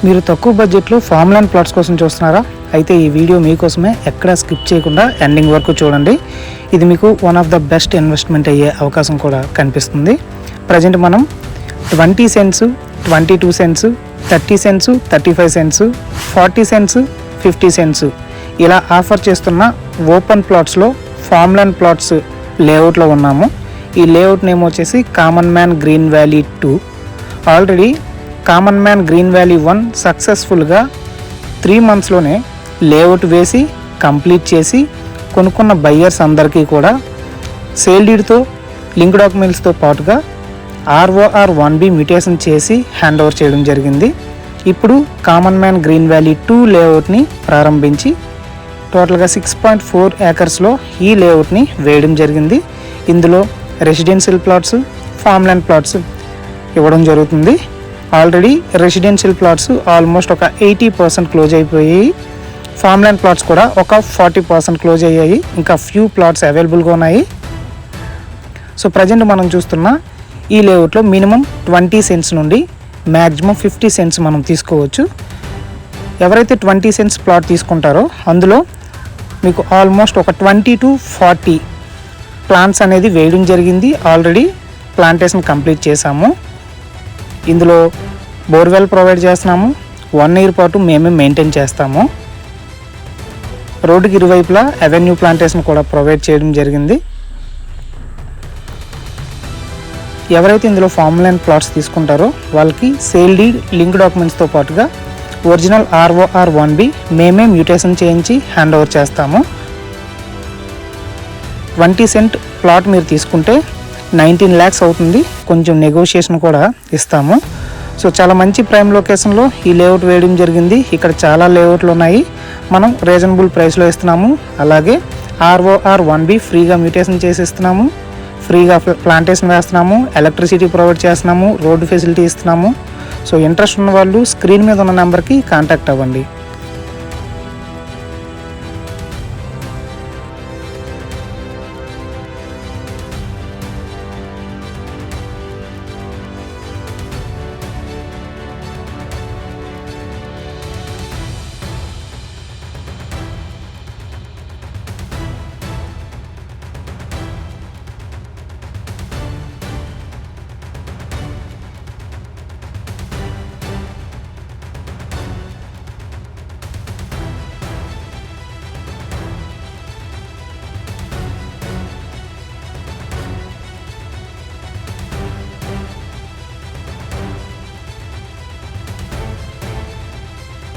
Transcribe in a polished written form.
మీరు తక్కువ బడ్జెట్లో ఫామ్ ల్యాండ్ ప్లాట్స్ కోసం చూస్తున్నారా? అయితే ఈ వీడియో మీకోసమే, ఎక్కడ స్కిప్ చేయకుండా ఎండింగ్ వరకు చూడండి. ఇది మీకు one of the best investment అయ్యే అవకాశం కూడా కనిపిస్తుంది. ప్రజెంట్ మనం 20 cents, 22 cents, 30 cents, 35 cents, 40 cents, 50 cents ఇలా ఆఫర్ చేస్తున్న ఓపెన్ ప్లాట్స్లో ఫామ్ ల్యాండ్ ప్లాట్స్ లేఅవుట్లో ఉన్నాము. ఈ లేఅవుట్ నేమ్ వచ్చేసి common man green valley 2. Already common man green valley 1 సక్సెస్ఫుల్గా 3 మంత్స్లోనే లేఅవుట్ వేసి కంప్లీట్ చేసి కొనుక్కున్న బయ్యర్స్ అందరికీ కూడా సేల్ డీడ్తో లింక్ డాక్యుమెంట్స్తో పాటుగా ROR 1B మ్యూటేషన్ చేసి హ్యాండ్ ఓవర్ చేయడం జరిగింది. ఇప్పుడు కామన్ మ్యాన్ గ్రీన్ వ్యాలీ 2 లేఅవుట్ని ప్రారంభించి టోటల్గా 6.4 ఏకర్స్లో ఈ లేఅవుట్ని వేయడం జరిగింది. ఇందులో residential plots, farm land plots ఇవ్వడం జరుగుతుంది. ఆల్రెడీ రెసిడెన్షియల్ ప్లాట్స్ ఆల్మోస్ట్ ఒక 80% క్లోజ్ అయిపోయాయి. ఫామ్ ల్యాండ్ ప్లాట్స్ కూడా ఒక 40% క్లోజ్ అయ్యాయి. ఇంకా ఫ్యూ ప్లాట్స్ అవైలబుల్గా ఉన్నాయి. సో ప్రజెంట్ మనం చూస్తున్న ఈ లేఅవుట్లో మినిమం 20 సెంట్స్ నుండి మ్యాక్సిమం 50 సెంట్స్ మనం తీసుకోవచ్చు. ఎవరైతే 20 సెంట్స్ ప్లాట్ తీసుకుంటారో అందులో మీకు ఆల్మోస్ట్ ఒక 20 to 40 ప్లాంట్స్ అనేది వేయడం జరిగింది. ఆల్రెడీ ప్లాంటేషన్ కంప్లీట్ చేసాము. ఇందులో బోర్వెల్ ప్రొవైడ్ చేస్తున్నాము. 1 year పాటు మేమే మెయింటైన్ చేస్తాము. రోడ్డుకి ఇరువైపులా అవెన్యూ ప్లాంటేషన్ కూడా ప్రొవైడ్ చేయడం జరిగింది. ఎవరైతే ఇందులో ఫామ్ ల్యాండ్ ప్లాట్స్ తీసుకుంటారో వాళ్ళకి సేల్ డీడ్, లింక్ డాక్యుమెంట్స్తో పాటుగా ఒరిజినల్ ROR 1B మేమే మ్యూటేషన్ చేయించి హ్యాండ్ ఓవర్ చేస్తాము. 20 సెంట్ ప్లాట్ మీరు తీసుకుంటే 19 lakhs అవుతుంది. కొంచెం నెగోషియేషన్ కూడా ఇస్తాము. సో చాలా మంచి ప్రైమ్ లొకేషన్లో ఈ లేఅవుట్ వేయడం జరిగింది. ఇక్కడ చాలా లేఅవుట్లు ఉన్నాయి. మనం రీజనబుల్ ప్రైస్లో ఇస్తున్నాము. అలాగే ROR 1B ఫ్రీగా మ్యూటేషన్ చేసి ఇస్తున్నాము. ఫ్రీగా ప్లాంటేషన్ వేస్తున్నాము. ఎలక్ట్రిసిటీ ప్రొవైడ్ చేస్తున్నాము. రోడ్డు ఫెసిలిటీ ఇస్తున్నాము. సో ఇంట్రెస్ట్ ఉన్న వాళ్ళు స్క్రీన్ మీద ఉన్న నెంబర్కి కాంటాక్ట్ అవ్వండి.